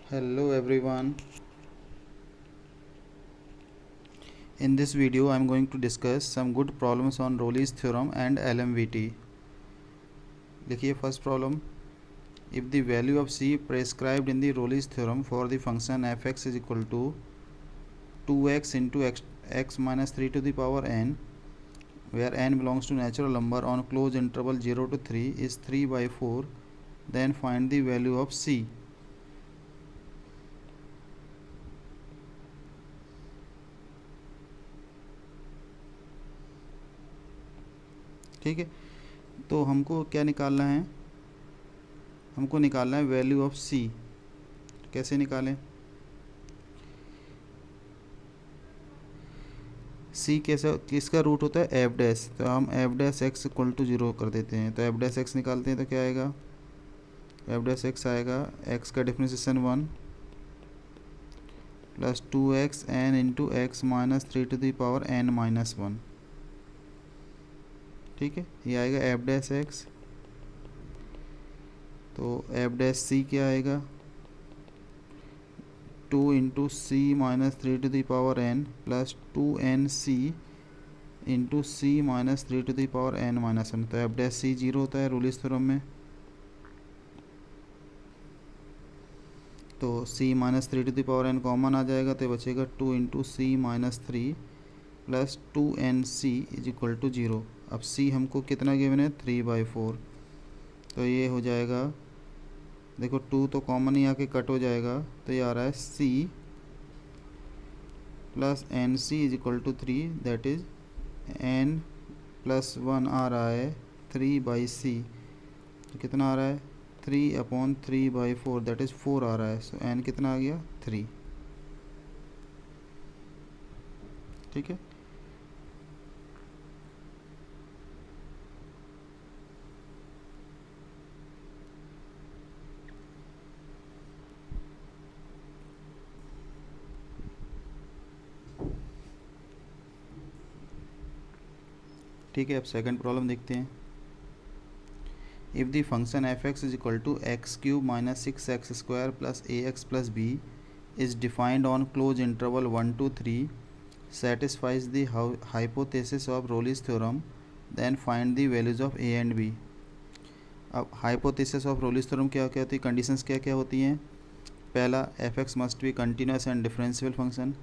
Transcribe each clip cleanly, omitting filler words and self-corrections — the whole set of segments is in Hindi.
Hello everyone. In this video I am going to discuss some good problems on Rolle's theorem and LMVT. देखिए first problem. If the value of c prescribed in the Rolle's theorem for the function fx is equal to 2x into x minus 3 to the power n, where n belongs to natural number on closed interval 0 to 3 is 3 by 4, then find the value of c. ठीक है, तो हमको क्या निकालना है? हमको निकालना है वैल्यू ऑफ c. कैसे निकालें? c कैसा किसका रूट होता है? F dash. तो हम F dash x equal to 0 कर देते हैं. तो एफ डैश एक्स निकालते हैं तो क्या आएगा? एफ डैश एक्स आएगा x का differentiation 1 plus 2x n into X minus 3 to the power n minus 1. ठीक है, ये आएगा एफ डैश एक्स. तो एफ डैश सी क्या आएगा? 2 into C minus 3 to the power n plus 2n सी into C minus 3 to the power n minus 1. तो एफ डैश सी 0 होता है रूलिस थ्योरम में. तो c minus 3 to the power n common आ जाएगा तो बचेगा 2 into C minus 3 plus 2n C is equal to 0. अब c हमको कितना गिवन है? 3/4. तो ये हो जाएगा, देखो 2 तो कॉमन ही आके कट हो जाएगा तो ये आ रहा है c plus N C is equal to 3, that is n plus 1 आ रहा है 3/c. तो कितना आ रहा है? 3/3/4, दैट इज 4 आ रहा है. सो n कितना आ गया? 3. ठीक है, ठीक है. अब सेकंड प्रॉब्लम देखते हैं. If the function F x is equal to X cube minus 6x square plus A X plus B is defined on close interval 1 to 3, satisfies the hypothesis of Rolle's theorem, then find the values of a and b. अब हाइपोथेसिस ऑफ रोलिस थ्योरम क्या क्या होती है? कंडीशंस क्या क्या होती हैं? पहला, F X must be continuous and differential function.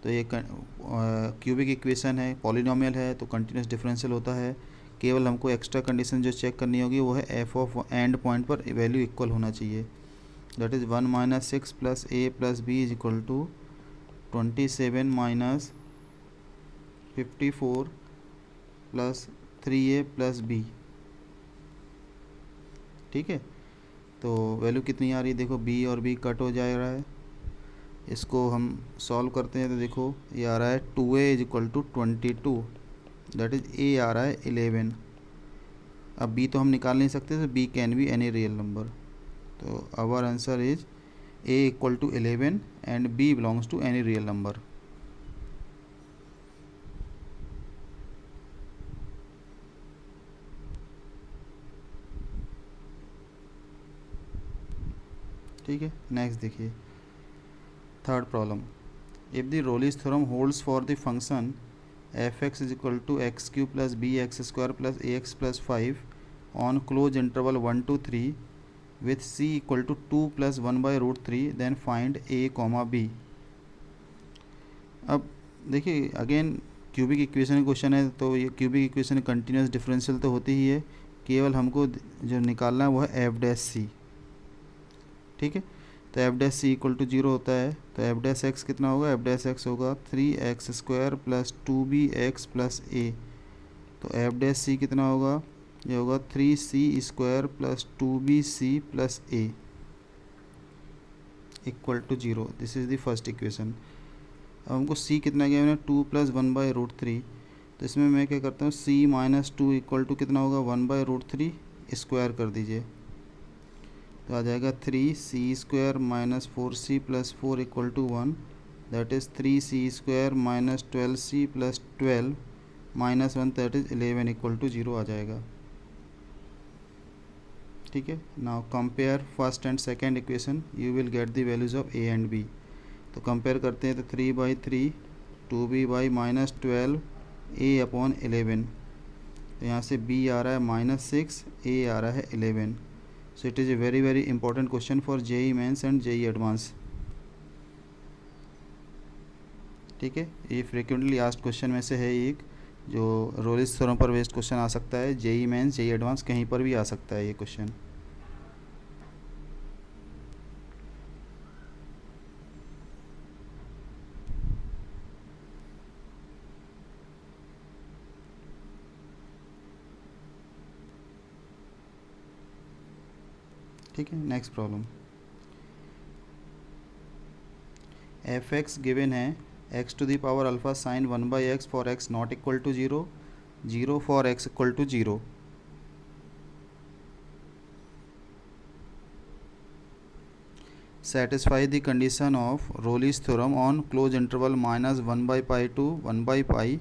तो ये क्यूबिक इक्वेशन है, पॉलिनोमियल है, तो कंटिन्यूस डिफरेंशियल होता है. केवल हमको एक्स्ट्रा कंडीशन जो चेक करनी होगी वो है एफ ऑफ एंड पॉइंट पर वैल्यू इक्वल होना चाहिए. That is 1 minus 6 plus A plus B is equal to 27 minus 54 plus 3a plus B. ठीक है, तो वैल्यू कितनी आ रही है? देखो b और b कट हो जा रहा है. इसको हम सॉल्व करते हैं तो देखो ये आ रहा है 2a is equal to 22, that is a आ रहा है 11. अब b तो हम निकाल नहीं सकते, तो b can be any real number. तो our answer is a equal to 11 and b belongs to any real number. ठीक है, नेक्स्ट देखिए third problem. If the Rolle's theorem holds for the function F x is equal to X cube plus B X square plus A X plus 5 on close interval 1 to 3 with c equal to 2 plus 1/√3, then find a comma b. अब देखिए अगेन क्यूबिक इक्वेशन क्वेश्चन है, तो ये क्यूबिक इक्वेशन कंटिन्यूस डिफरेंशियल तो होती ही है. केवल हमको जो निकालना है वो है एफ डैश सी. ठीक है, तो F dash C equal to 0 होता है. तो एफ डैश एक्स कितना होगा? एफ डैश एक्स होगा 3x square plus 2bx plus ए. तो एफ डैश सी कितना होगा? ये होगा 3c square plus 2bc plus A equal to 0. This is the first equation. अब हमको c कितना गया है? 2 प्लस 1/√3. तो इसमें मैं क्या करता हूँ, c माइनस 2 इक्वल टू कितना होगा? 1/√3 स्क्वायर कर दीजिए. तो आ जाएगा 3c square minus 4c plus 4 equal to 1, that is 3c square minus 12c plus 12 minus 1, that is 11 equal to 0 आ जाएगा. ठीक है। Now compare first and second equation, you will get the values of A and B. तो कंपेयर करते हैं, तो 3/3 2b/-12 a/11, तो यहाँ से b आ रहा है -6, a आ रहा है 11। So it is a very very important question for JEE Mains and JEE Advanced. ठीक है, ये फ्रिक्वेंटली आस्क्ड क्वेश्चन में से है एक, जो रोलिस थ्योरम पर बेस्ड क्वेश्चन आ सकता है, जेई मेंस जेई एडवांस कहीं पर भी आ सकता है ये क्वेश्चन। ठीक है, next problem. F X given है x⁴ sine 1/x for x not equal to 0, 0 for x equal to 0। satisfy the condition of Rolle's theorem on closed interval -1/π to 1/π,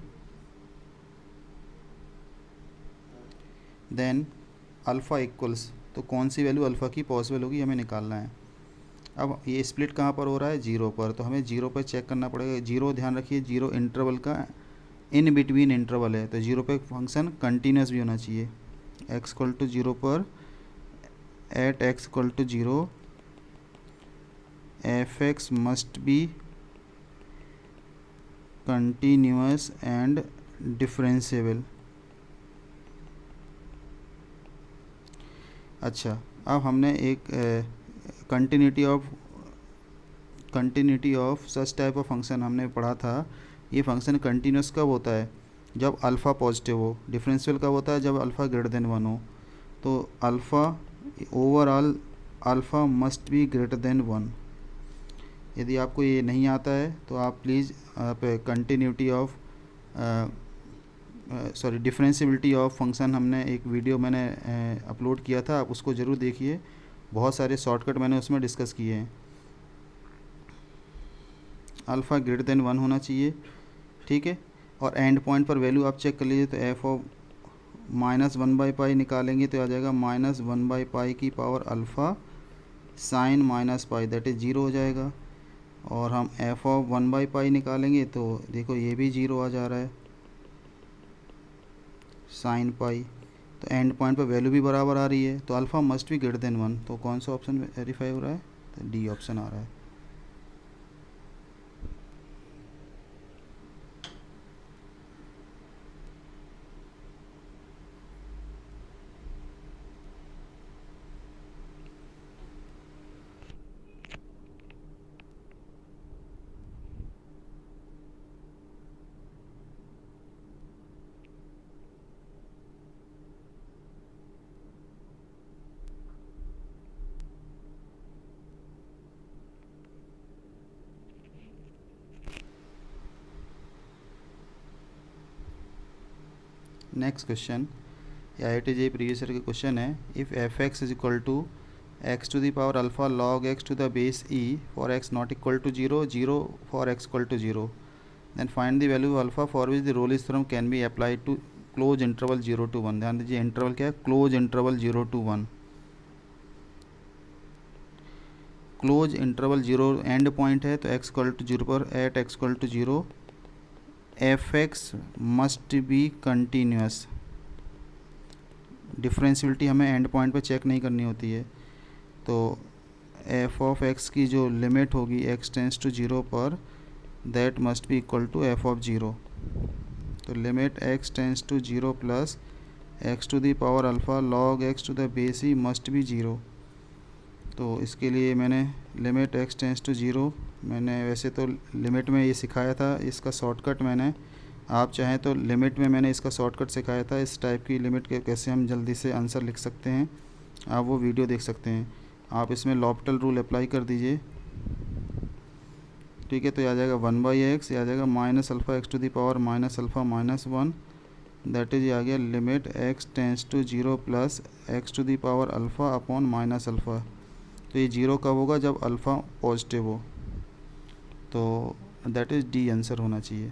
then alpha equals, तो कौन सी वैल्यू अल्फ़ा की पॉसिबल होगी हमें निकालना है। अब ये स्प्लिट कहाँ पर हो रहा है, 0 पर, तो हमें 0 पर चेक करना पड़ेगा। 0 ध्यान रखिए, 0 इंटरवल का इन बिटवीन इंटरवल है, तो 0 पे फंक्शन कंटिन्यूस भी होना चाहिए। x इक्वल टू 0 पर at x equal to 0 F X must be continuous and differentiable. अच्छा, अब हमने एक continuity of such type of function हमने पढ़ा था। ये फंक्शन कंटिन्यूस कब होता है, जब अल्फ़ा पॉजिटिव हो। डिफरेंशियल कब होता है, जब अल्फ़ा ग्रेटर देन 1 हो। तो alpha overall alpha must be greater than 1। यदि आपको ये नहीं आता है तो आप प्लीज़ आप continuity of differentiability of function, हमने एक वीडियो मैंने अपलोड किया था, आप उसको ज़रूर देखिए। बहुत सारे शॉर्टकट मैंने उसमें डिस्कस किए हैं। अल्फ़ा ग्रेटर देन 1 होना चाहिए, ठीक है। और एंड पॉइंट पर वैल्यू आप चेक कर लीजिए, तो एफ ऑफ -1/π निकालेंगे तो आ जाएगा -1/π की power alpha sine -π, that is 0 हो जाएगा। और हम एफ ऑफ 1/π निकालेंगे तो देखो ये भी 0 आ जा रहा है, साइन पाई। तो एंड पॉइंट पर वैल्यू भी बराबर आ रही है, तो alpha must be greater than 1। तो कौन सा ऑप्शन वेरीफाई हो रहा है, तो डी ऑप्शन आ रहा है। Next question, IIT previous year का क्वेश्चन है। If F x is equal to x⁴ log x to the base e for x not equal to 0, 0 for x equal to 0, then find the value of alpha for which the Rolle's theorem can be applied to close interval 0 to 1। ध्यान दीजिए, इंटरवल क्या है, close interval 0 to 1। Close interval 0 end point है, तो x इक्वल टू 0 पर at x equal to 0 F X must be continuous. Differentiability हमें एंड पॉइंट पर चेक नहीं करनी होती है, तो एफ ऑफ एक्स की जो लिमिट होगी x टेंस टू 0 पर, that must be equal to F of 0। तो limit x tends to 0 plus x to the power alpha log x to the base E must be 0। तो इसके लिए मैंने लिमिट x टेंस टू 0, मैंने वैसे तो लिमिट में ये सिखाया था, इसका शॉर्टकट मैंने, आप चाहें तो लिमिट में मैंने इसका शॉर्टकट सिखाया था, इस टाइप की लिमिट के कैसे हम जल्दी से आंसर लिख सकते हैं, आप वो वीडियो देख सकते हैं। आप इसमें लॉप्टल रूल अप्लाई कर दीजिए, ठीक है। तो आ जाएगा 1/x, आ जाएगा -alpha x to the power -alpha -1, that is आ गया limit x tends to 0 plus x to the power alpha upon -alpha. तो ये 0 कब होगा, जब अल्फ़ा पॉजिटिव हो। तो दैट इज़ डी आंसर होना चाहिए।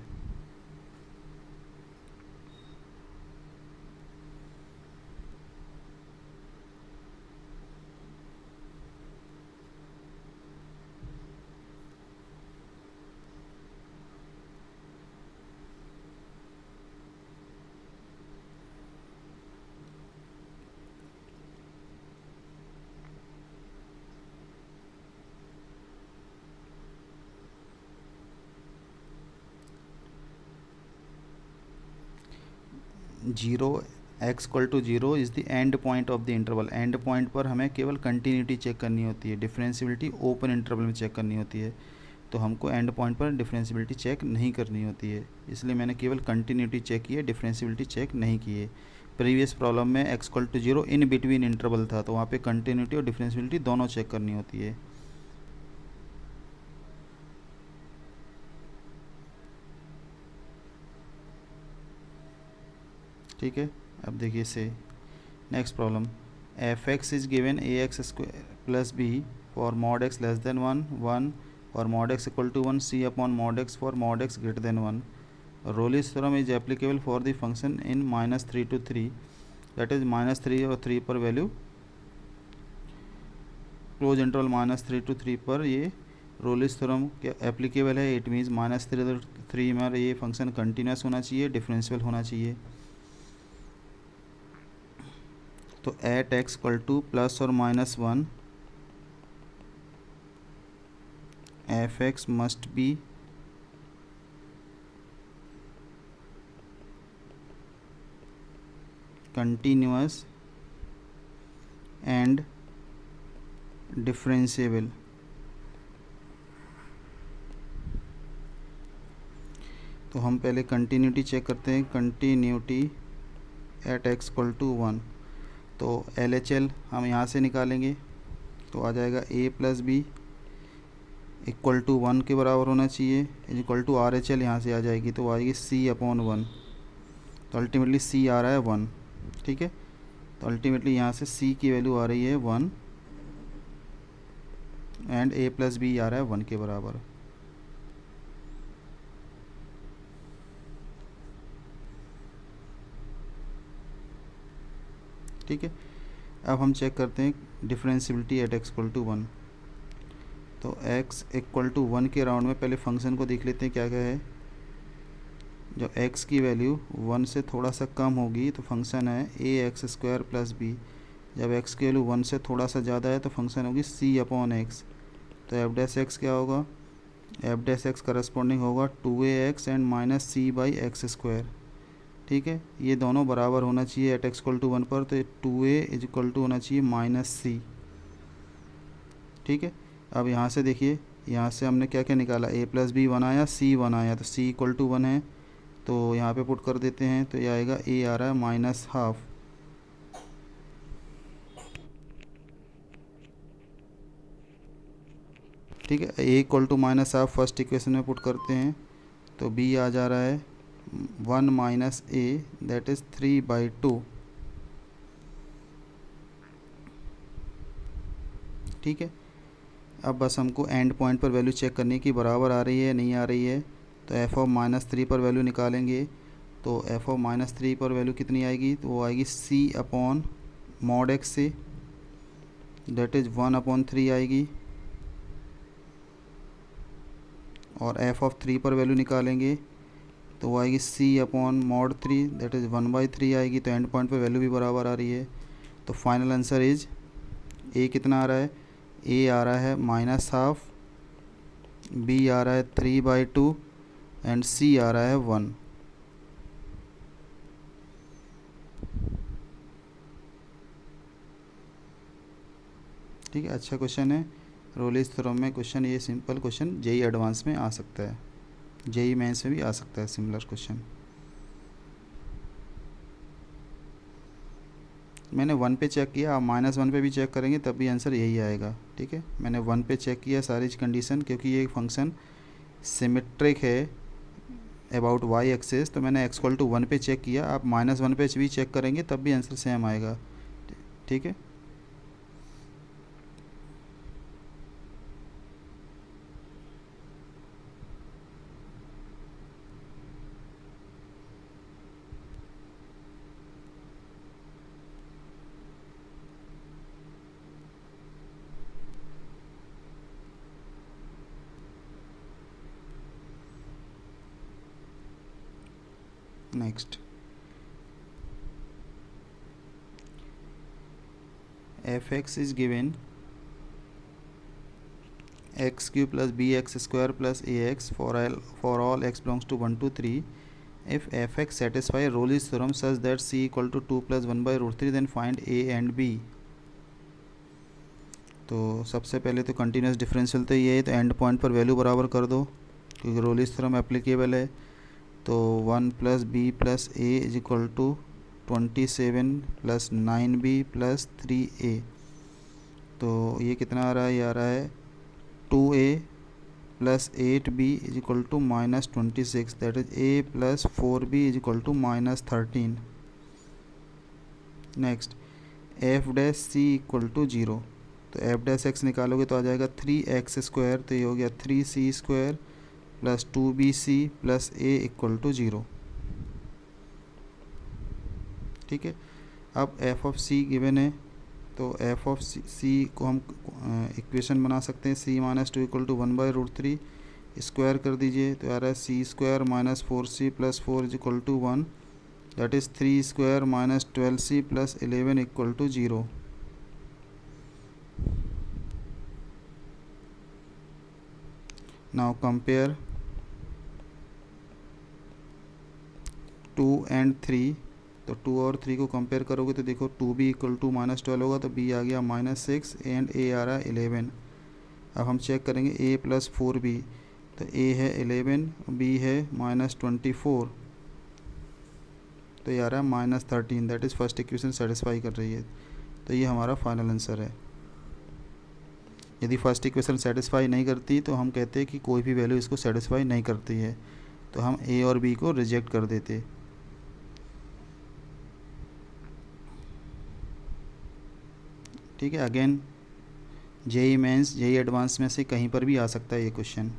Zero X equal to zero is the end point of the interval. End point पर हमें केवल कंटिन्यूटी चेक करनी होती है, डिफरेंशियबिलिटी ओपन इंटरवल में चेक करनी होती है, तो हमको एंड पॉइंट पर डिफरेंशियबिलिटी चेक नहीं करनी होती है, इसलिए मैंने केवल कंटिन्यूटी चेक की है, डिफरेंशियबिलिटी चेक नहीं की है। प्रीवियस प्रॉब्लम में X equal to zero in between interval था, तो वहाँ पे कंटिन्यूटी और डिफरेंशियबिलिटी दोनों चेक करनी होती है। ठीक है, अब देखिए से next problem, F x is given A X square plus B for mod X less than 1 for mod X equal to 1 C upon mod X for mod X greater than 1। Rolle's theorem is applicable for the function in -3 to 3, that is -3 और 3 पर वैल्यू क्लोज इंटरवल -3 to 3 पर ये रोलिस थ्योरम एप्लीकेबल है। इट मीन्स -3 to 3 में ये फंक्शन कंटिन्यूस होना चाहिए, डिफरेंशियल होना चाहिए। तो at x equal to plus और -1 F X must be continuous and differentiable. तो हम पहले कंटिन्यूटी चेक करते हैं, continuity at x equal to 1। तो एल एच एल हम यहाँ से निकालेंगे, तो आ जाएगा A plus B equal to 1 के बराबर होना चाहिए, equal to R H L यहाँ से आ जाएगी, तो आएगी सी अपॉन 1। तो अल्टीमेटली सी आ रहा है 1। ठीक है, तो अल्टीमेटली यहाँ से सी की वैल्यू आ रही है 1 एंड ए प्लस बी आ रहा है 1 के बराबर। ठीक है, अब हम चेक करते हैं differentiability at x equal to 1। तो x इक्वल टू 1 के राउंड में पहले फंक्शन को देख लेते हैं क्या क्या है। जो x की वैल्यू 1 से थोड़ा सा कम होगी तो फंक्शन है ए एक्स स्क्वायर प्लस बी। जब x की वैल्यू 1 से थोड़ा सा ज़्यादा है तो फंक्शन होगी c अपॉन एक्स। तो एफ डैश एक्स क्या होगा, एफ डैश एक्स करस्पॉन्डिंग होगा 2ax and minus C by X square. ठीक है, ये दोनों बराबर होना चाहिए एट एक्स इक्वल टू 1 पर, तो 2a इज इक्वल टू होना चाहिए -c। ठीक है, अब यहाँ से देखिए, यहाँ से हमने क्या क्या निकाला, a प्लस बी 1 आया, c 1 आया, तो c इक्वल टू 1 है, तो यहाँ पे पुट कर देते हैं, तो ये आएगा a आ रहा है -12। ठीक है, a equal to -12 first equation में पुट करते हैं, तो b आ जा रहा है 1 माइनस a दैट इज़ 3/2। ठीक है, अब बस हमको एंड पॉइंट पर वैल्यू चेक करने की बराबर आ रही है नहीं आ रही है। तो एफ ऑफ -3 पर वैल्यू निकालेंगे, तो एफ ऑफ -3 पर वैल्यू कितनी आएगी, तो वो आएगी c अपॉन मॉड एक्स से, दैट इज़ 1/3 आएगी। और एफ ऑफ 3 पर वैल्यू निकालेंगे तो वो आएगी c upon mod 3, that is 1/3 आएगी। तो एंड पॉइंट पर वैल्यू भी बराबर आ रही है। तो फाइनल आंसर इज a कितना आ रहा है, a आ रहा है -12, b आ रहा है 3/2 एंड c आ रहा है 1। ठीक है, अच्छा क्वेश्चन है। रोलिस थ्योरम में क्वेश्चन, ये सिंपल क्वेश्चन जेई एडवांस में आ सकता है, जेई मेंस में भी आ सकता है सिमिलर क्वेश्चन। मैंने 1 पे चेक किया, आप -1 पे भी चेक करेंगे तब भी आंसर यही आएगा। ठीक है, मैंने 1 पे चेक किया सारी कंडीशन, क्योंकि ये फंक्शन सिमेट्रिक है अबाउट y एक्सेस, तो मैंने x इक्वल टू 1 पे चेक किया। आप -1 पे भी चेक करेंगे तब भी आंसर सेम आएगा। ठीक है, next F x is given x³ + bx² + ax for all x belongs to 1 to 3 if fx satisfy Rolle's theorem such that c equal to 2 plus 1 by root 3 then find a and b। तो सबसे पहले तो कंटिन्यूस डिफरेंशियल तो ये है, तो एंड पॉइंट पर वैल्यू बराबर कर दो क्योंकि रोलिस थ्योरम एप्लीकेबल है। तो 1 plus B plus A is equal to 27 plus 9b plus 3a। तो ये कितना आ रहा है, ये आ रहा है 2a plus 8b is equal to -26, that is a plus 4b is equal to -13। Next F dash C equal to 0, तो एफ डैश एक्स निकालोगे तो आ जाएगा 3x², तो ये हो गया 3c² plus 2bc plus a equal to 0। ठीक है, अब एफ ऑफ सी गिवन है, तो एफ ऑफ सी को हम इक्वेशन बना सकते हैं c - 2 इक्वल टू 1 बाई रूट 3, स्क्वायर कर दीजिए तो आ रहा है c² minus 4c plus 4 is equal to 1, that is 3² minus 12c plus 11 equal to 0। Now compare 2 and 3, तो 2 और 3 को कंपेयर करोगे तो देखो 2b इक्वल टू -12 होगा, तो b आ गया -6 एंड a आ रहा है 11। अब हम चेक करेंगे a प्लस 4b, तो a है 11, b है -24, तो ये आ रहा है -13, that is first equation satisfy कर रही है। तो ये हमारा फाइनल आंसर है। यदि फर्स्ट इक्वेशन सेटिस्फाई नहीं करती तो हम कहते हैं कि कोई भी वैल्यू इसको सेटिस्फाई नहीं करती है, तो हम a और b को रिजेक्ट कर देते। ठीक है, again JEE Mains JEE Advanced में से कहीं पर भी आ सकता है ये क्वेश्चन।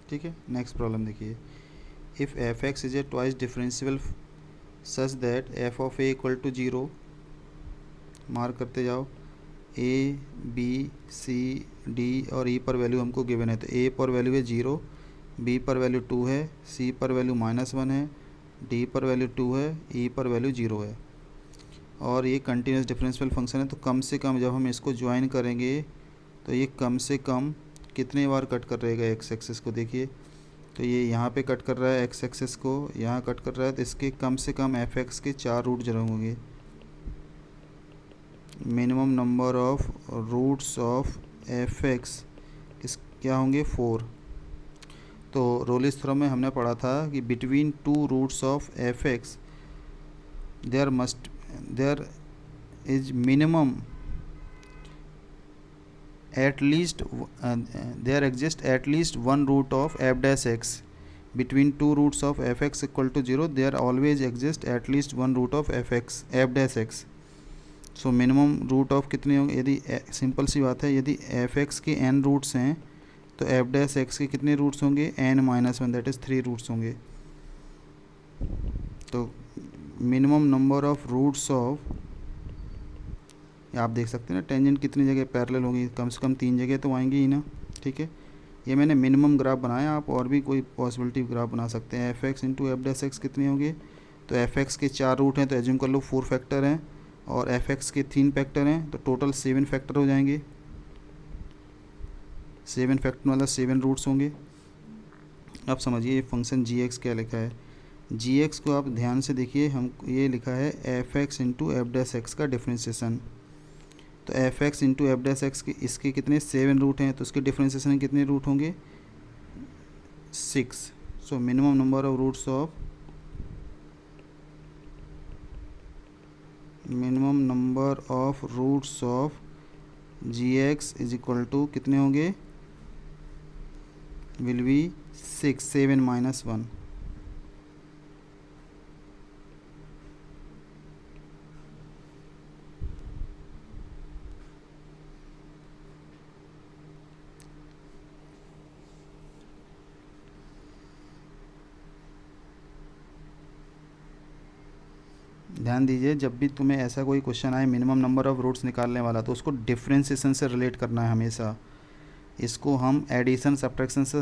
ठीक है, नेक्स्ट प्रॉब्लम देखिए, if F x is a twice differential such that f of a equal to 0, mark करते जाओ, ए बी सी डी और ई पर वैल्यू हमको गिवन है, तो ए पर वैल्यू है 0, बी पर वैल्यू 2 है, सी पर वैल्यू -1 है, डी पर वैल्यू 2 है, ई पर वैल्यू 0 है, और ये कंटिन्यूस डिफरेंशियल फंक्शन है। तो कम से कम जब हम इसको ज्वाइन करेंगे तो ये कम से कम कितने बार कट कर रहेगा एक्स एक्सिस को, देखिए तो ये यहाँ पे कट कर रहा है एक्स एक्सिस को, यहाँ कट कर रहा है, तो इसके कम से कम एफ एक्स के 4 रूट जरूर होंगे। Minimum number of roots of f x किस क्या होंगे, 4। तो रोलिस थ्योरम में हमने पढ़ा था कि between 2 roots of f x there is minimum at least there exists at least one root of f dash x, between two roots of fx equal to 0 there always exists at least one root of f dash x। So minimum root of कितने होंगे, यदि सिंपल सी बात है, यदि एफ एक्स के n रूट्स हैं तो एफ डैश एक्स के कितने रूट्स होंगे, n-1, दैट इज़ 3 रूट्स होंगे। तो minimum number of roots of, आप देख सकते हैं ना टेंजेंट कितनी जगह पैरेलल होगी, कम से कम 3 जगह तो आएंगी ही ना। ठीक है, ये मैंने मिनिमम ग्राफ बनाया, आप और भी कोई पॉसिबिलिटी ग्राफ बना सकते हैं। F x into F dash x कितने होंगे, तो एफ एक्स के 4 रूट हैं तो एज्यूम कर लो 4 फैक्टर हैं, और एफ एक्स के 3 फैक्टर हैं तो टोटल 7 फैक्टर हो जाएंगे। 7 फैक्टर मतलब 7 रूट्स होंगे। अब समझिए ये फंक्शन जी एक्स क्या लिखा है, जी एक्स को आप ध्यान से देखिए, हम ये लिखा है F x into F dash x का डिफ्रेंसिएशन। तो F x into F dash x के इसके कितने 7 रूट हैं, तो उसके डिफ्रेंसिएशन में कितने रूट होंगे, 6। So minimum number of roots of g x is equal to कितने होंगे, विल बी 6, 7 - 1। ध्यान दीजिए, जब भी तुम्हें ऐसा कोई क्वेश्चन आए मिनिमम नंबर ऑफ़ रूट्स निकालने वाला, तो उसको डिफ्रेंसिएशन से रिलेट करना है हमेशा। इसको हम एडिशन सब्ट्रैक्शन से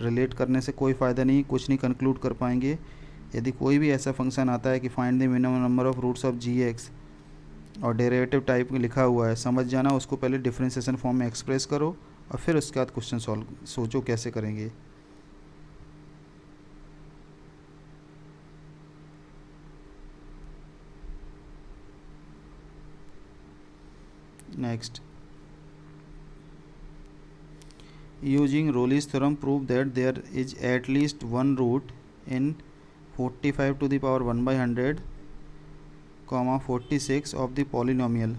रिलेट करने से कोई फ़ायदा नहीं, कुछ नहीं कंक्लूड कर पाएंगे। यदि कोई भी ऐसा फंक्शन आता है कि find the minimum number of roots of g x और डेरिवेटिव टाइप में लिखा हुआ है, समझ जाना, उसको पहले डिफ्रेंसिएशन फॉर्म में एक्सप्रेस करो और फिर उसके बाद क्वेश्चन सॉल्व सोचो कैसे करेंगे। Next, using Rolle's theorem prove that there is at least one root in 45 to the power 1 by 100, 46 of the polynomial।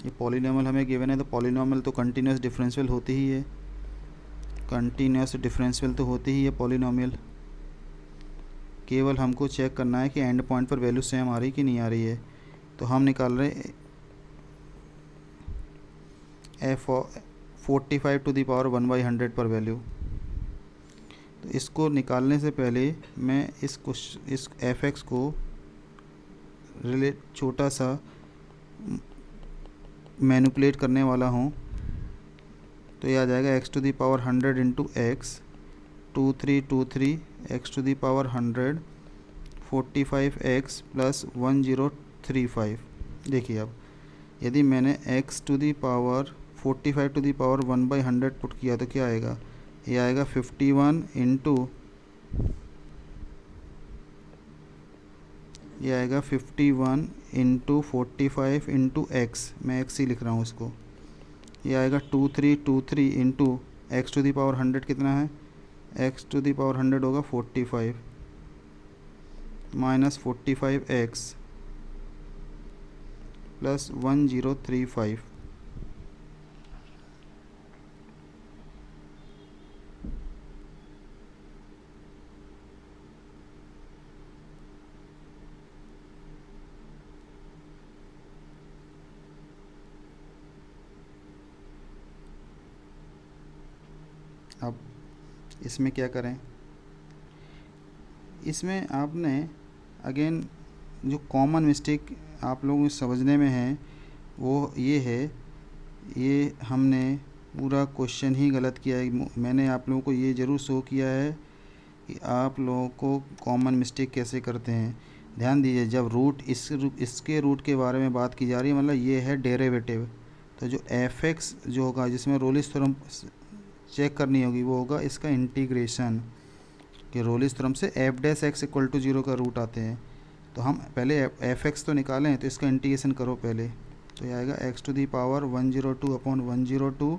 ये पॉलीनॉमियल हमें गिवन है, तो पॉलीनॉमियल तो कंटिन्यूस डिफरेंशियल होती ही है, कंटिन्यूस डिफरेंशियल तो होती ही है पॉलीनॉमियल। केवल हमको चेक करना है कि एंड पॉइंट पर वैल्यू सेम आ रही कि नहीं आ रही है। तो हम निकाल रहे f 45 to the power 1 by 100 पर वैल्यू। तो इसको निकालने से पहले मैं इस एफ एक्स को रिलेट छोटा सा मैनिपुलेट करने वाला हूँ। तो ये आ जाएगा x to the power 100 into x 2323 x to the power 100 45 x plus 1035। देखिए अब यदि मैंने x to the power 45 to the power 1 by 100 put किया तो क्या आएगा, ये आएगा 51 इंटू, ये आएगा 51 इंटू 45 इंटू एक्स, मैं एक्स ही लिख रहा हूँ इसको। ये आएगा 2323 into x to the power 100 कितना है, एक्स टू दी पावर 100 होगा 45 माइनस 45 एक्स प्लस 1035। अब इसमें क्या करें, इसमें आपने अगेन जो कॉमन मिस्टेक आप लोगों को समझने में है वो ये है, ये हमने पूरा क्वेश्चन ही गलत किया है। मैंने आप लोगों को ये ज़रूर शो किया है कि आप लोगों को कॉमन मिस्टेक कैसे करते हैं। ध्यान दीजिए, जब रूट इसके रूट के बारे में बात की जा रही है, मतलब ये है डेरिवेटिव, तो जो एफ एक्स जो होगा जिसमें रोलिस थ्योरम चेक करनी होगी वो होगा इसका इंटीग्रेशन, कि रोलिस थ्योरम से f dash x equal to 0 का रूट आते हैं। तो हम पहले एफ एक्स तो निकालें, तो इसका इंटीग्रेशन करो पहले। तो ये आएगा X to the power 102 upon 102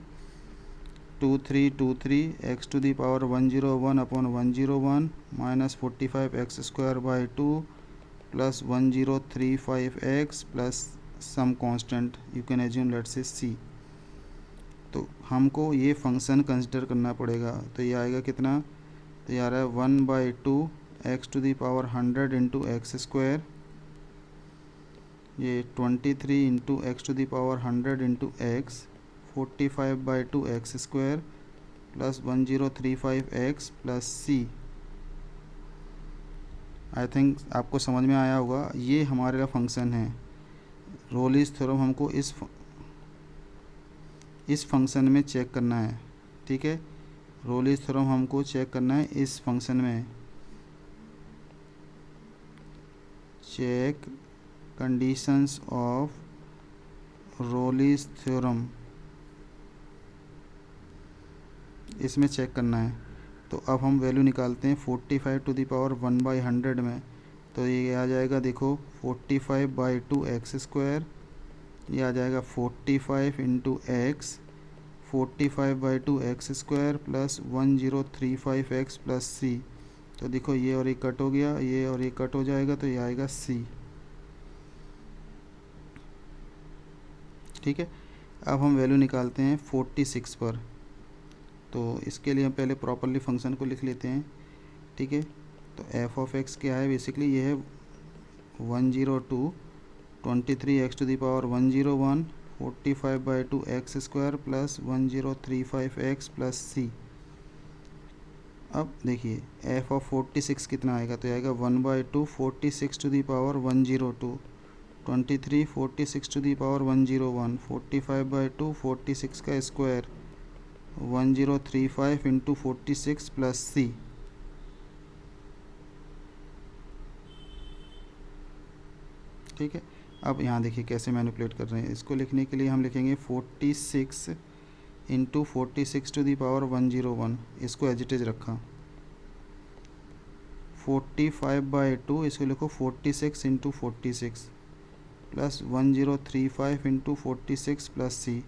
2323 x to the power 101 upon 101 minus 45 X square by 2 plus 1035 x plus some constant you can assume let's say C. तो हमको ये फंक्शन कंसिडर करना पड़ेगा। तो ये आएगा कितना, तो ये आ रहा है 1/2 x to the power 100 into x square, ये 23 into x to the power 100 into x 45/2 x square plus 1035 x plus c. I think आपको समझ में आया होगा। ये हमारे फंक्शन है। रोलिस थ्योरम हमको इस फंक्शन में चेक करना है, ठीक है। रोलिस थ्योरम हमको चेक करना है इस फंक्शन में। चेक कंडीशंस ऑफ रोलिस थ्योरम, इसमें चेक करना है। तो अब हम वैल्यू निकालते हैं 45 टू दी पावर 1 बाई 100 में। तो ये आ जाएगा, देखो 45/2 एक्स स्क्वायर, ये आ जाएगा 45 into x 45/2 x square plus 1035 x plus C. तो देखो ये और ये कट हो गया, ये और ये कट हो जाएगा, तो ये आएगा सी, ठीक है। अब हम वैल्यू निकालते हैं 46 पर। तो इसके लिए हम पहले प्रॉपरली फंक्शन को लिख लेते हैं, ठीक है। तो एफ ऑफ एक्स क्या है, बेसिकली ये है 102 23 X to the power 101 45/2 x square plus 1035 x plus C. अब देखिए एफ ऑफ 46 कितना आएगा, तो आएगा 1/2 46 to the power 102, 23 46 to the power 101, 45/2 46 का स्क्वायर 1035 इंटू 46 प्लस सी। ठीक है, अब यहाँ देखिए कैसे मैनिपुलेट कर रहे हैं। इसको लिखने के लिए हम लिखेंगे 46 इंटू 46 टू दी पावर 101, इसको एज इट इज रखा। 45/2 इसको लिखो 46 इंटू 46 प्लस 1035 इंटू 46 प्लस सी।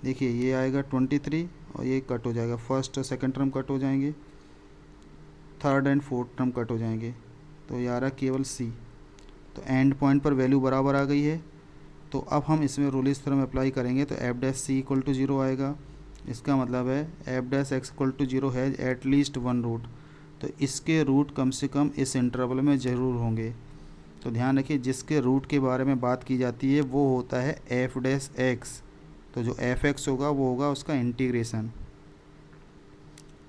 देखिए ये आएगा 23 और ये कट हो जाएगा, फर्स्ट और सेकंड टर्म कट हो जाएंगे, third and fourth term cut हो जाएंगे, तो ये आ रहा केवल सी। तो एंड पॉइंट पर वैल्यू बराबर आ गई है। तो अब हम इसमें रोलिस थ्योरम अप्लाई करेंगे तो F dash C equal to 0 आएगा। इसका मतलब है F dash x equal to 0 has at least one root, तो इसके रूट कम से कम इस इंटरवल में ज़रूर होंगे। तो ध्यान रखिए जिसके रूट के बारे में बात की जाती है वो होता है एफ डैश एक्स। तो जो एफ एक्स होगा वो होगा उसका इंटीग्रेशन,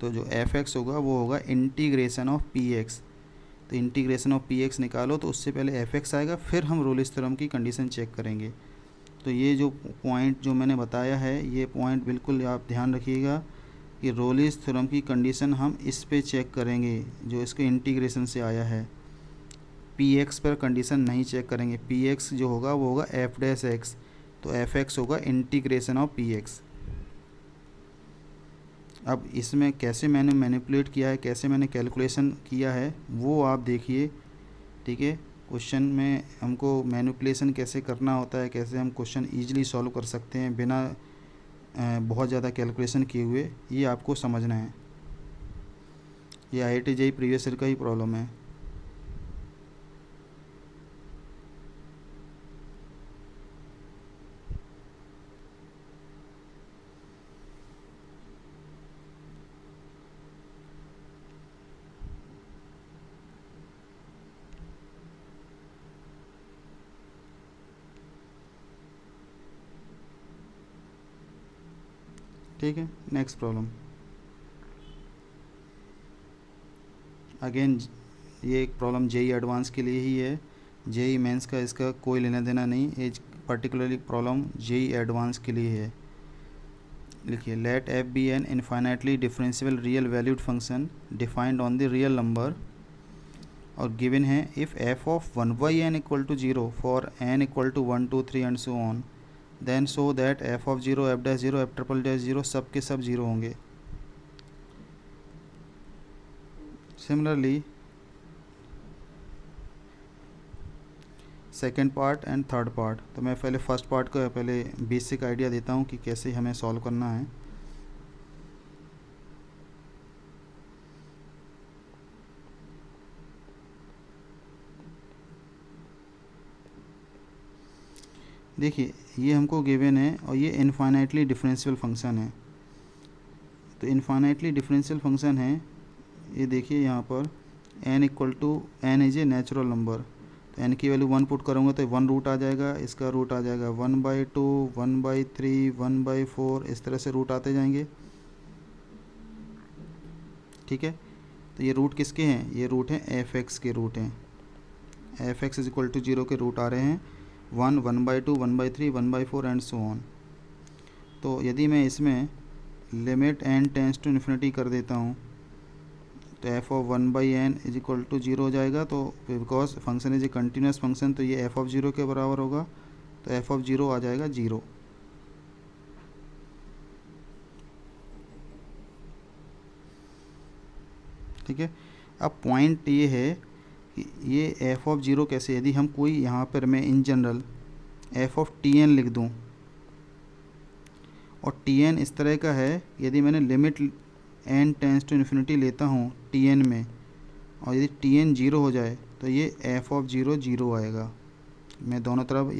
तो जो एफ एक्स होगा वो होगा इंटीग्रेशन ऑफ पी एक्स। तो इंटीग्रेशन ऑफ पी एक्स निकालो तो उससे पहले एफ एक्स आएगा, फिर हम रोलिस थ्योरम की कंडीशन चेक करेंगे। तो ये जो पॉइंट जो मैंने बताया है ये पॉइंट बिल्कुल आप ध्यान रखिएगा कि रोलिस थ्योरम की कंडीशन हम इस पे चेक करेंगे जो इसके इंटीग्रेशन से आया है। पी एक्स पर कंडीशन नहीं चेक करेंगे। पी एक्स जो होगा वो होगा एफ डैश एक्स, तो एफ एक्स होगा इंटीग्रेशन ऑफ पी एक्स। अब इसमें कैसे मैंने मैनिपुलेट किया है, कैसे मैंने कैलकुलेशन किया है वो आप देखिए। ठीक है, क्वेश्चन में हमको मैनिपुलेशन कैसे करना होता है, कैसे हम क्वेश्चन ईजिली सॉल्व कर सकते हैं बिना बहुत ज़्यादा कैलकुलेशन किए हुए, ये आपको समझना है। ये IIT JEE प्रीवियस ईयर का ही प्रॉब्लम है। ठीक है, नेक्स्ट प्रॉब्लम। अगेन ये एक प्रॉब्लम JEE एडवांस के लिए ही है, JEE मेंस का इसका कोई लेना देना नहीं। ये पर्टिकुलरली प्रॉब्लम JEE एडवांस के लिए है। लिखिए let f be an infinitely differential real valued function defined on the real number, और गिवन है if f of 1/n equal to 0 for n equal to 1 2 3 and so on, then so that f of 0 f dash 0 f triple dash 0 सब के सब 0 होंगे। Similarly second part and third part, तो मैं पहले फर्स्ट पार्ट का पहले बेसिक आइडिया देता हूँ कि कैसे हमें सॉल्व करना है। देखिए ये हमको गिवन है और ये इनफाइनाइटली डिफरेंशियल फंक्शन है। तो इनफाइनाइटली डिफरेंशियल फंक्शन है, ये देखिए यहाँ पर n equal to n is a natural number, तो n की वैल्यू 1 पुट करूँगा तो 1 रूट आ जाएगा, इसका रूट आ जाएगा 1/2 1/3 1/4, इस तरह से रूट आते जाएंगे। ठीक है, तो ये रूट किसके हैं, ये रूट हैं एफ एक्स के रूट हैं। F x is equal to 0 के रूट आ रहे हैं 1 1/2 1/3 1/4 एंड सो ऑन। तो यदि मैं इसमें limit n tends to infinity कर देता हूँ तो f of 1/n is equal to 0 हो जाएगा। तो because function is a continuous function तो ये एफ ऑफ 0 के बराबर होगा, तो एफ ऑफ 0 आ जाएगा 0। ठीक है, अब पॉइंट ये है कि ये एफ ऑफ 0 कैसे, यदि हम कोई यहाँ पर मैं in general F of tn लिख दूँ और tn इस तरह का है, यदि मैंने limit n tends to infinity लेता हूँ tn में और यदि tn 0 हो जाए तो ये एफ ऑफ 0 0 आएगा। मैं दोनों तरफ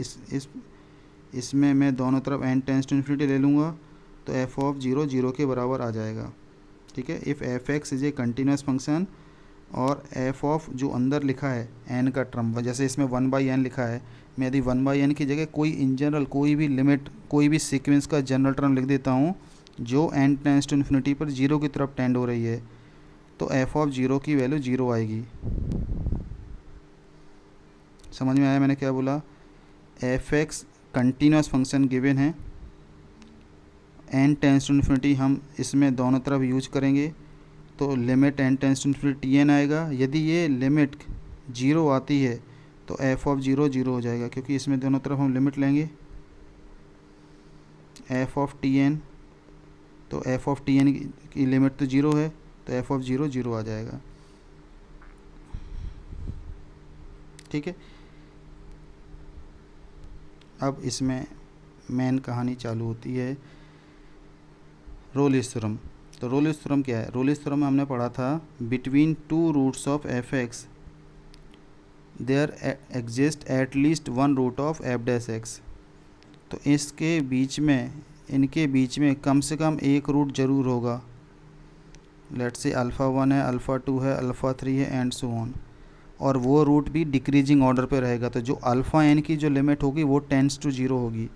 इसमें मैं दोनों तरफ n टेंस टू इन्फिनिटी ले लूँगा तो एफ ऑफ 0 0 के बराबर आ जाएगा। ठीक है, if F x is a continuous function और एफ ऑफ जो अंदर लिखा है n का टर्म, जैसे इसमें 1/n लिखा है, मैं यदि 1/n की जगह कोई इन जनरल कोई भी लिमिट कोई भी सीक्वेंस का जनरल टर्म लिख देता हूँ जो n टेंस टू इन्फिनिटी पर 0 की तरफ टेंड हो रही है, तो एफ ऑफ 0 की वैल्यू 0 आएगी। समझ में आया मैंने क्या बोला? F x continuous function given है, n टेंस टू इन्फिनिटी हम इसमें दोनों तरफ यूज करेंगे, तो limit n tends to infinity t n आएगा। यदि ये लिमिट 0 आती है तो f ऑफ 0 0 हो जाएगा, क्योंकि इसमें दोनों तरफ हम लिमिट लेंगे f ऑफ टी एन, तो f ऑफ टी एन की लिमिट तो 0 है, तो f ऑफ 0 0 आ जाएगा। ठीक है, अब इसमें मेन कहानी चालू होती है, रोलिस थ्योरम। तो रोलिस थ्योरम क्या है? रोलिस थ्योरम में हमने पढ़ा था between two roots of f x there exist at least one root of f dash x. तो इसके बीच में, इनके बीच में कम से कम एक रूट ज़रूर होगा। लेट्स से अल्फ़ा 1 है, अल्फ़ा 2 है, अल्फ़ा 3 है एंड सो ऑन, और वो रूट भी डिक्रीजिंग ऑर्डर पे रहेगा। तो जो अल्फ़ा एन की जो लिमिट होगी वो टेंस टू 0 होगी।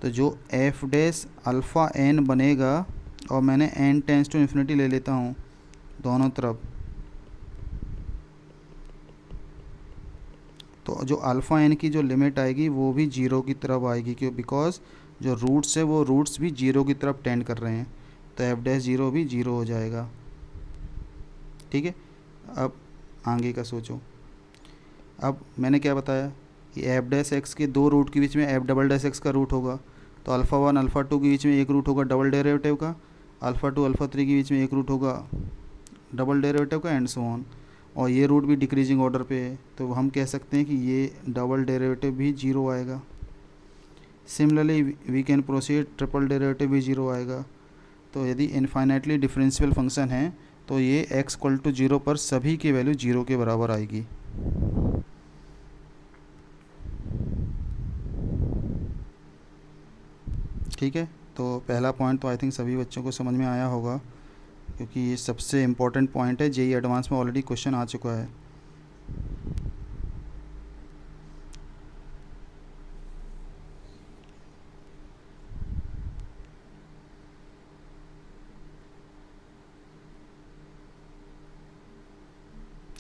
तो जो एफ डैश अल्फ़ा एन बनेगा, और मैंने एन टेंस टू इन्फिनिटी ले लेता हूँ दोनों तरफ, तो जो अल्फ़ा एन की जो लिमिट आएगी वो भी 0 की तरफ आएगी, क्यों? बिकॉज जो रूट्स है वो रूट्स भी 0 की तरफ टेंड कर रहे हैं, तो एफ डैश 0 भी 0 हो जाएगा। ठीक है, अब आगे का सोचो। अब मैंने क्या बताया कि एफ डैश एक्स के दो रूट के बीच में एफ डबल डैश एक्स का रूट होगा, तो अल्फ़ा 1 अल्फ़ा 2 के बीच में एक रूट होगा डबल डेरिवेटिव का, अल्फ़ा 2 अल्फ़ा 3 के बीच में एक रूट होगा डबल डेरिवेटिव का एंड सो ऑन, और ये रूट भी डिक्रीजिंग ऑर्डर पे है, तो हम कह सकते हैं कि ये डबल डेरिवेटिव भी 0 आएगा। Similarly we can proceed, triple derivative भी 0 आएगा। तो यदि इनफाइनाइटली डिफरेंशियल फंक्शन है तो ये x इक्वल टू 0 पर सभी की वैल्यू 0 के बराबर आएगी। ठीक है, तो पहला पॉइंट तो आई थिंक सभी बच्चों को समझ में आया होगा, क्योंकि ये सबसे इम्पोर्टेंट पॉइंट है, जेईई एडवांस में ऑलरेडी क्वेश्चन आ चुका है।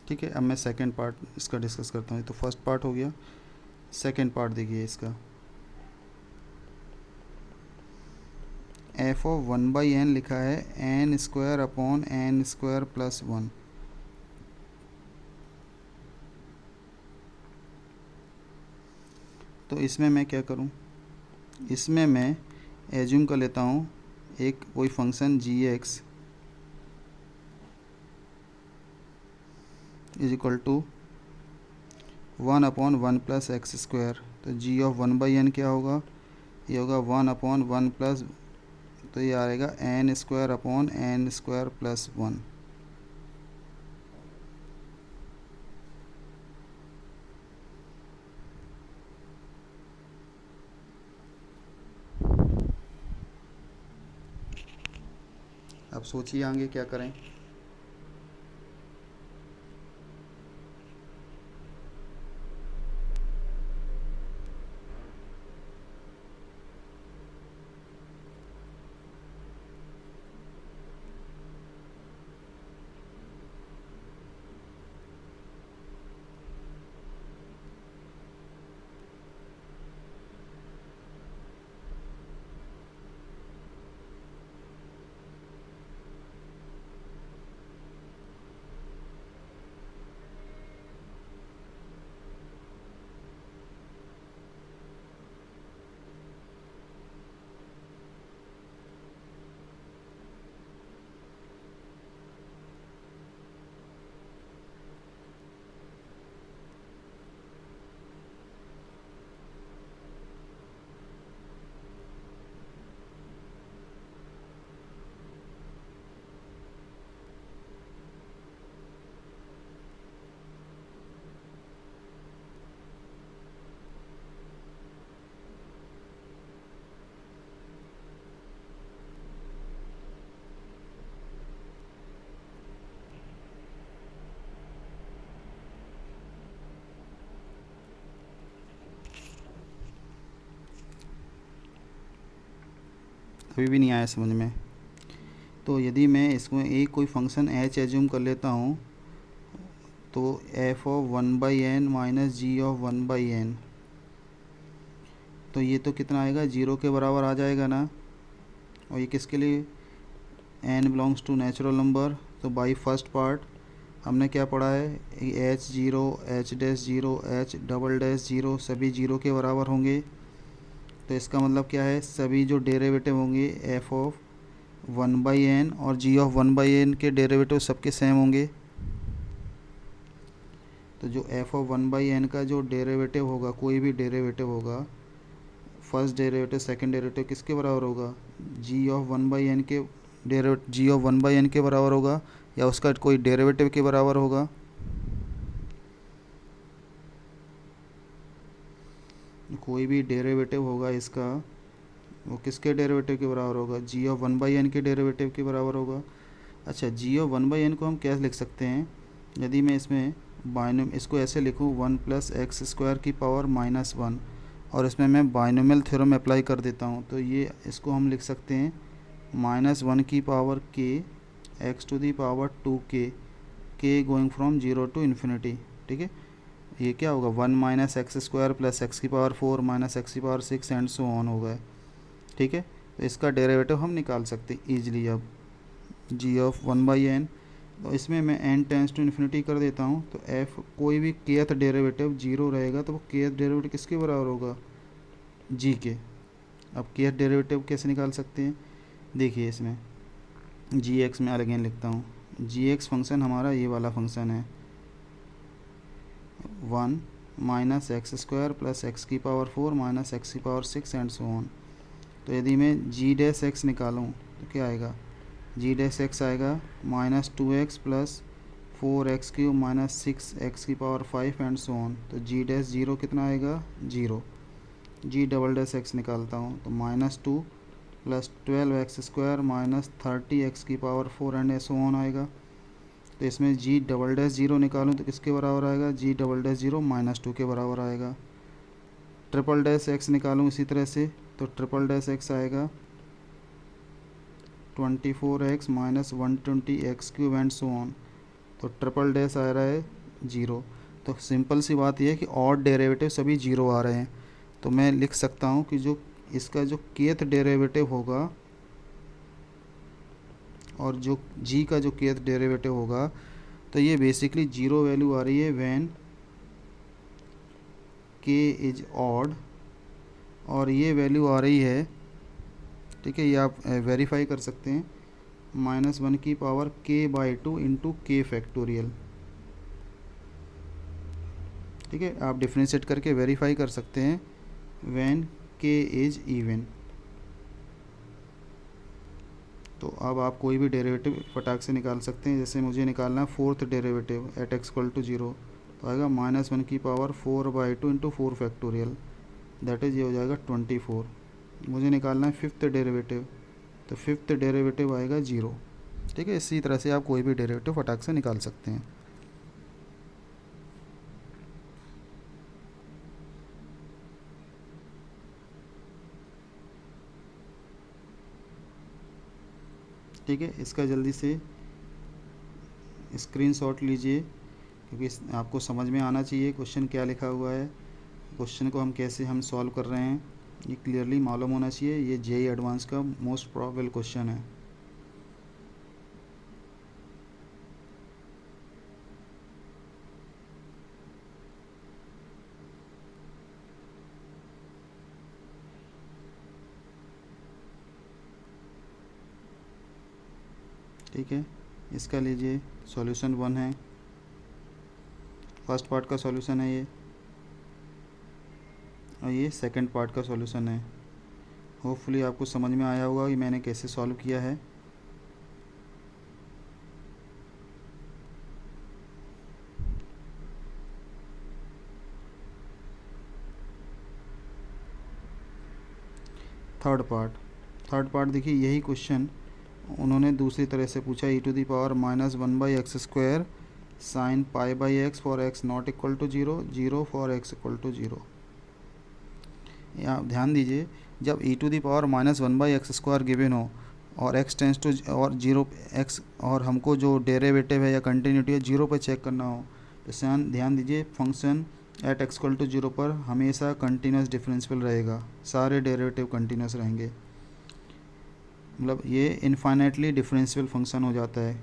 ठीक है, अब मैं सेकंड पार्ट इसका डिस्कस करता हूँ। तो फर्स्ट पार्ट हो गया, सेकंड पार्ट देखिए इसका। एफ ऑफ 1/n लिखा है n square upon n square plus 1। तो इसमें मैं क्या करूं? इसमें मैं एज्यूम कर लेता हूं एक कोई function g x is equal to 1/1 plus x square. तो जी ऑफ 1/n क्या होगा? ये होगा 1/1 प्लस, तो ये आएगा n square upon n square plus 1। अब सोचिए आगे क्या करें। अभी भी नहीं आया समझ में। तो यदि मैं इसमें एक कोई फंक्शन h एज्यूम कर लेता हूँ, तो f of 1/n minus g of 1/n, तो ये तो कितना आएगा, 0 के बराबर आ जाएगा ना। और ये किसके लिए, n belongs to natural number. तो बाई फर्स्ट पार्ट हमने क्या पढ़ा है, h0 h-0 h"0 सभी 0 के बराबर होंगे। तो इसका मतलब क्या है, सभी जो डेरिवेटिव होंगे f ऑफ 1/n और g ऑफ 1/n के डेरिवेटिव सबके सेम होंगे। तो जो f ऑफ 1/n का जो डेरिवेटिव होगा, कोई भी डेरिवेटिव होगा, फर्स्ट डेरिवेटिव सेकंड डेरिवेटिव किसके बराबर होगा, g ऑफ 1/n के g ऑफ 1/n के बराबर होगा, या उसका कोई डेरिवेटिव के बराबर होगा। कोई भी डेरिवेटिव होगा इसका, वो किसके डेरिवेटिव के बराबर होगा, g ऑफ 1/n के डेरिवेटिव के बराबर होगा। अच्छा, g ऑफ 1/n को हम कैसे लिख सकते हैं, यदि मैं इसमें बाइनोम इसको ऐसे लिखूँ 1 + x² की पावर -1, और इसमें मैं बाइनोमियल थ्योरम अप्लाई कर देता हूँ, तो ये इसको हम लिख सकते हैं -1 की power k x⁻²k, k going from 0 to infinity. ठीक है, ये क्या होगा, 1 - x² + x⁴ - x⁶ and so on होगा। ठीक है, तो इसका डेरिवेटिव हम निकाल सकते हैं ईजिली। अब g ऑफ 1/n, तो इसमें मैं n टेंस टू इन्फिनिटी कर देता हूँ, तो f कोई भी kth डेरिवेटिव 0 रहेगा, तो वो kth डेरिवेटिव किसके बराबर होगा, g के। अब kth डेरिवेटिव कैसे निकाल सकते हैं, देखिए इसमें gx में अगेन लिखता हूँ, gx फंक्शन हमारा ये वाला फंक्शन है 1 - x² + x⁴ - x⁶ and so on. तो यदि मैं g' निकालूँ तो क्या आएगा, g' आएगा -2x + 4x³ - 6x⁵ and so on. तो g' कितना आएगा, 0। g" निकालता हूँ तो -2 + 12x² - 30x⁴ and so on आएगा। तो इसमें g" निकालूँ तो किसके बराबर आएगा, g" -2 के बराबर आएगा। x निकालूँ इसी तरह से, तो x आएगा 24x - 120x³ and so on. तो आ रहा है 0। तो सिंपल सी बात यह है कि ऑड डेरिवेटिव सभी 0 आ रहे हैं। तो मैं लिख सकता हूँ कि जो इसका जो kth डेरिवेटिव होगा और जो g का जो kth डेरिवेटिव होगा, तो ये बेसिकली 0 वैल्यू आ रही है व्हेन k इज ऑड, और ये वैल्यू आ रही है, ठीक है, ये आप वेरीफाई कर सकते हैं, -1 की power k/2 into k factorial. ठीक है, आप डिफ्रेंशिएट करके वेरीफाई कर सकते हैं व्हेन k इज इवन। तो अब आप कोई भी डेरिवेटिव फटाक से निकाल सकते हैं। जैसे मुझे निकालना है फोर्थ डेरिवेटिव एट x = 0, तो आएगा -1 की power 4/2 into 4 factorial, that is ये हो जाएगा 24। मुझे निकालना है फिफ्थ डेरिवेटिव, तो फिफ्थ डेरिवेटिव आएगा 0। ठीक है, इसी तरह से आप कोई भी डेरिवेटिव फटाक से निकाल सकते हैं। ठीक है, इसका जल्दी से स्क्रीनशॉट लीजिए, क्योंकि आपको समझ में आना चाहिए क्वेश्चन क्या लिखा हुआ है, क्वेश्चन को हम कैसे सॉल्व कर रहे हैं, ये क्लियरली मालूम होना चाहिए। ये जेईई एडवांस का मोस्ट प्रोबेबल क्वेश्चन है। ठीक है, इसका लीजिए सॉल्यूशन 1 है, फर्स्ट पार्ट का सॉल्यूशन है ये, और ये सेकंड पार्ट का सॉल्यूशन है। होपफुली आपको समझ में आया होगा कि मैंने कैसे सॉल्व किया है। थर्ड पार्ट देखिए, यही क्वेश्चन उन्होंने दूसरी तरह से पूछा, e⁻ -1/x² sin π/x for x not equal to 0, 0 for x equal to 0। यहाँ ध्यान दीजिए, जब e⁻ -1/x² गिवन हो और x टेंस टू और 0 x, और हमको जो डेरिवेटिव है या कंटिन्यूटी है 0 पर चेक करना हो, तो ध्यान दीजिए function at x equal to 0 पर हमेशा कंटिन्यूस डिफरेंशियल रहेगा, सारे डेरिवेटिव कंटिन्यूस रहेंगे, मतलब ये इनफाइनाइटली डिफरेंशियल फंक्शन हो जाता है,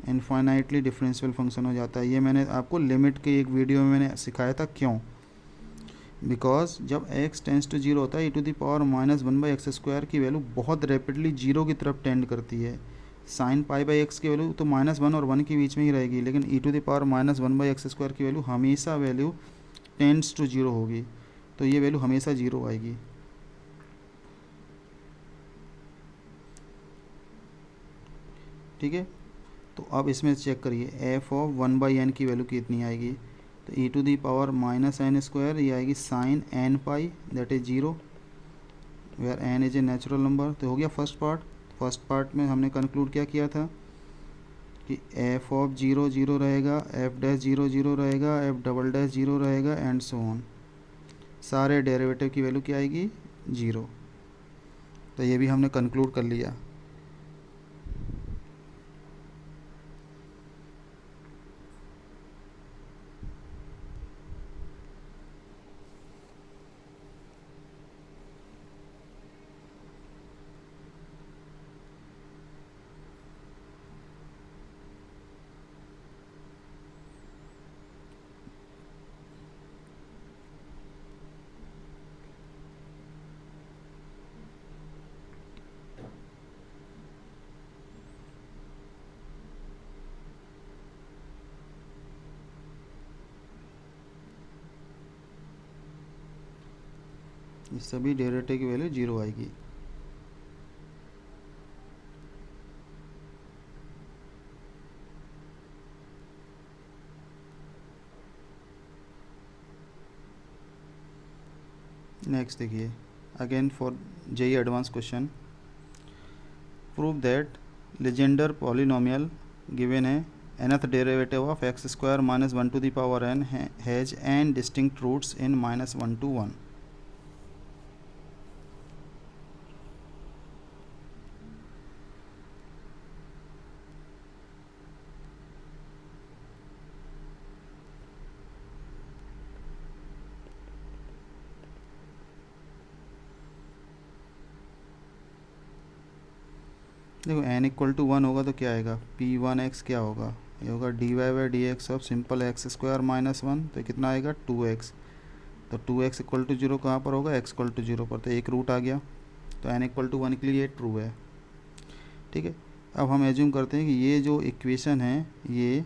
इनफाइनाइटली डिफरेंशियल फंक्शन हो जाता है। ये मैंने आपको लिमिट के एक वीडियो में मैंने सिखाया था। क्यों? बिकॉज जब x टेंस टू 0 होता है e to the power -1/x² की वैल्यू बहुत रैपिडली 0 की तरफ टेंड करती है। साइन π/x की वैल्यू तो -1 और 1 के बीच में ही रहेगी, लेकिन e to the power -1/x² की वैल्यू हमेशा वैल्यू टेंड्स टू 0 होगी, तो ये वैल्यू हमेशा 0 आएगी। ठीक है, तो अब इसमें चेक करिए f ऑफ 1/n की वैल्यू कितनी आएगी। तो e to the power -n² ये आएगी sine n pi that is 0 where n is a natural number. तो हो गया फर्स्ट पार्ट में हमने कंक्लूड क्या किया था कि f ऑफ 0 0 रहेगा, f डैश 0 0 रहेगा, f डबल डैश 0 रहेगा एंड सो ऑन, सारे डेरिवेटिव की वैल्यू क्या आएगी 0। तो ये भी हमने कंक्लूड कर लिया। ये सभी डेरिवेटिव की वैल्यू 0 आएगी। नेक्स्ट देखिए, again for JEE advance question, prove that Legendre polynomial given है nth derivative of x² -1 to the power n has n distinct roots in -1 to 1। देखो n इक्वल टू 1 होगा तो क्या आएगा, p1x क्या होगा, ये होगा dy/dx ऑफ सिंपल x² -1, तो कितना आएगा 2x। तो 2x इक्वल टू 0 कहाँ पर होगा, x इक्वल टू 0 पर, तो एक रूट आ गया। तो n इक्वल टू 1 के लिए ट्रू है। ठीक है, अब हम एज्यूम करते हैं कि ये जो इक्वेशन है ये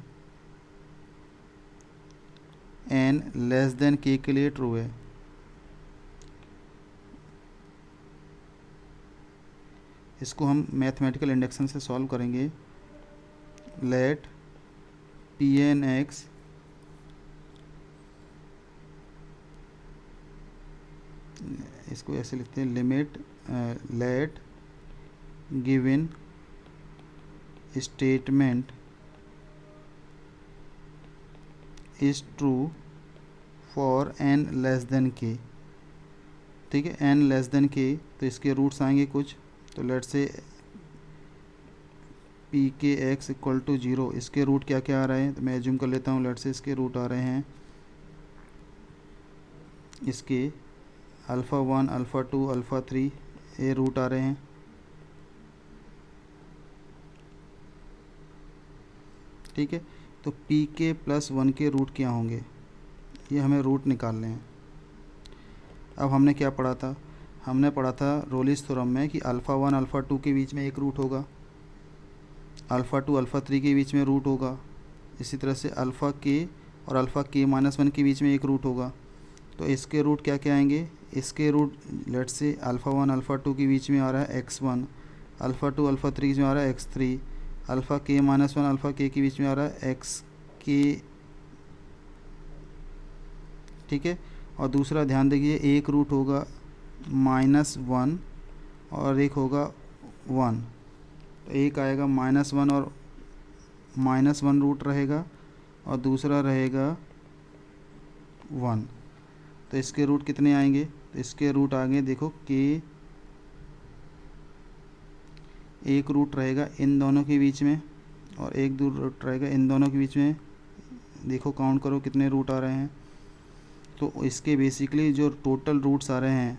n लेस देन k के लिए ट्रू है। इसको हम मैथमेटिकल इंडक्शन से सॉल्व करेंगे। लेट Pn(x) इसको ऐसे लिखते हैं, limit let given statement is true for n less than k। ठीक है, n लेस देन k, तो इसके रूट्स आएंगे कुछ, तो लेट से pk(x) इक्वल टू 0, इसके रूट क्या क्या आ रहे हैं, तो मैं एज्यूम कर लेता हूँ लेट से इसके रूट आ रहे हैं इसके α1 α2 α3 ये रूट आ रहे हैं। ठीक है, तो pk प्लस 1 के रूट क्या होंगे, ये हमें रूट निकालने हैं। अब हमने क्या पढ़ा था, हमने पढ़ा था रोलिस थ्योरम में कि α1 α2 के बीच में एक रूट होगा, α2 α3 के बीच में रूट होगा, इसी तरह से αk और αk-1 के बीच में एक रूट होगा। तो इसके रूट क्या क्या आएंगे, इसके रूट लेट से α1 α2 के बीच में आ रहा है x1, α2 α3 के बीच में आ रहा है x3, αk-1 αk के बीच में आ रहा है xk। ठीक है, और दूसरा ध्यान देखिए, एक रूट होगा -1 और एक होगा 1, तो एक आएगा -1 और -1 रूट रहेगा और दूसरा रहेगा 1। तो इसके रूट कितने आएंगे, तो इसके रूट आगे देखो कि एक रूट रहेगा इन दोनों के बीच में और एक रूट रहेगा इन दोनों के बीच में, देखो काउंट करो कितने रूट आ रहे हैं। तो इसके बेसिकली जो टोटल रूट्स आ रहे हैं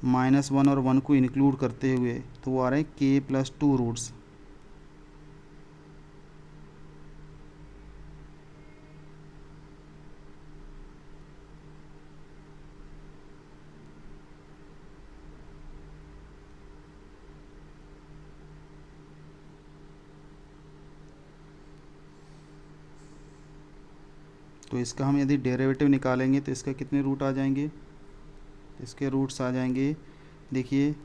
-1 और 1 को इंक्लूड करते हुए, तो वो आ रहे हैं k+2 रूट्स। तो इसका हम यदि डेरिवेटिव निकालेंगे तो इसका कितने रूट आ जाएंगे, इसके रूट्स आ जाएंगे, देखिए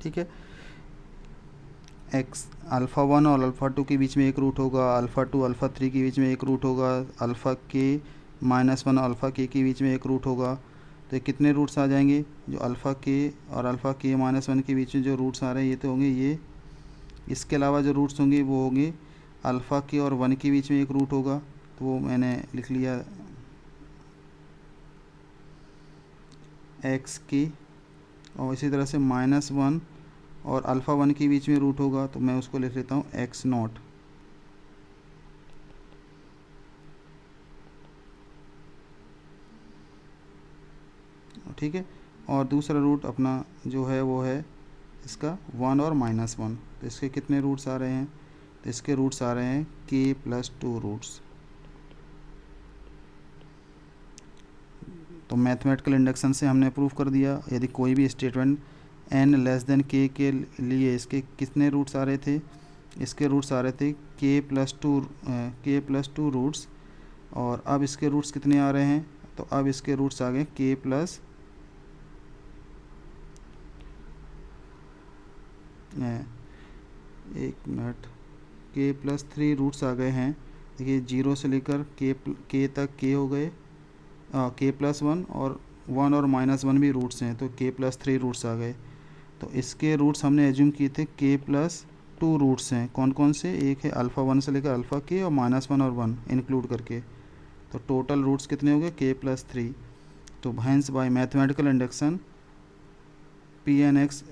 ठीक है। x α1 और α2 के बीच में एक रूट होगा, α2 α3 के बीच में एक रूट होगा, α k-1 α k के बीच में एक रूट होगा। तो कितने रूट्स आ जाएंगे, जो α k और α k-1 के बीच में जो रूट्स आ रहे हैं ये तो होंगे ये। इसके अलावा जो रूट्स होंगे वो होंगे α k और 1 के बीच में एक रूट होगा, तो वो मैंने लिख लिया xk। और इसी तरह से -1 और α1 के बीच में रूट होगा, तो मैं उसको लिख लेता हूँ x0। ठीक है। और दूसरा रूट अपना जो है वो है इसका 1 और -1। तो इसके कितने रूट्स आ रहे हैं, तो इसके रूट्स आ रहे हैं k+2 रूट्स। तो मैथमेटिकल इंडक्शन से हमने प्रूव कर दिया, यदि कोई भी स्टेटमेंट n<k के लिए इसके कितने रूट्स आ रहे थे, इसके रूट्स आ रहे थे k+2 रूट्स। और अब इसके रूट्स कितने आ रहे हैं, तो अब इसके रूट्स आ गए k+3 रूट्स आ गए हैं। देखिए 0 से लेकर k तक k हो गए, k+1 और 1 और -1 भी रूट्स हैं, तो k+3 रूट्स आ गए। तो इसके रूट्स हमने एज्यूम किए थे k+2 रूट्स हैं। कौन कौन से, एक है α1 से लेकर α k और -1 और 1 इंक्लूड करके। तो टोटल रूट्स कितने हो गए k+3। तो hence by mathematical induction Pn(x)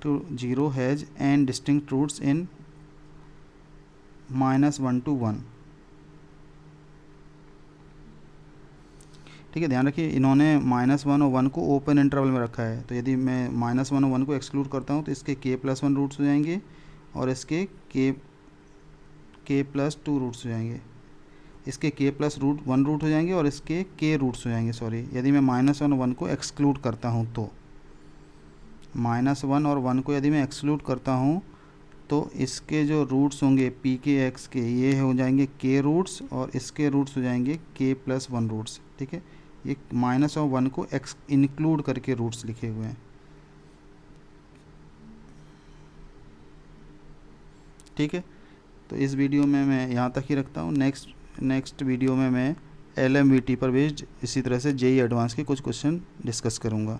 = 0 has n distinct roots in -1 to 1। ठीक है, ध्यान रखिए इन्होंने -1 और 1 को ओपन इंटरवल में रखा है। तो यदि मैं -1 और 1 को एक्सक्लूड करता हूँ तो इसके k+1 रूट्स हो जाएंगे और इसके k+2 रूट्स हो जाएंगे। इसके k+1 रूट हो जाएंगे और इसके k रूट्स हो जाएंगे, सॉरी। यदि मैं -1 और 1 को एक्सक्लूड करता हूँ तो -1 और 1 को यदि मैं एक्सक्लूड करता हूँ तो इसके जो रूट्स होंगे pk(x) के, ये हो जाएंगे k रूट्स और इसके रूट्स हो जाएंगे k+1 रूट्स। ठीक है, ये -1 और 1 को इंक्लूड करके रूट्स लिखे हुए हैं। ठीक है, तो इस वीडियो में मैं यहाँ तक ही रखता हूँ। नेक्स्ट वीडियो में मैं LMVT पर बेस्ड इसी तरह से JEE एडवांस के कुछ क्वेश्चन डिस्कस करूँगा।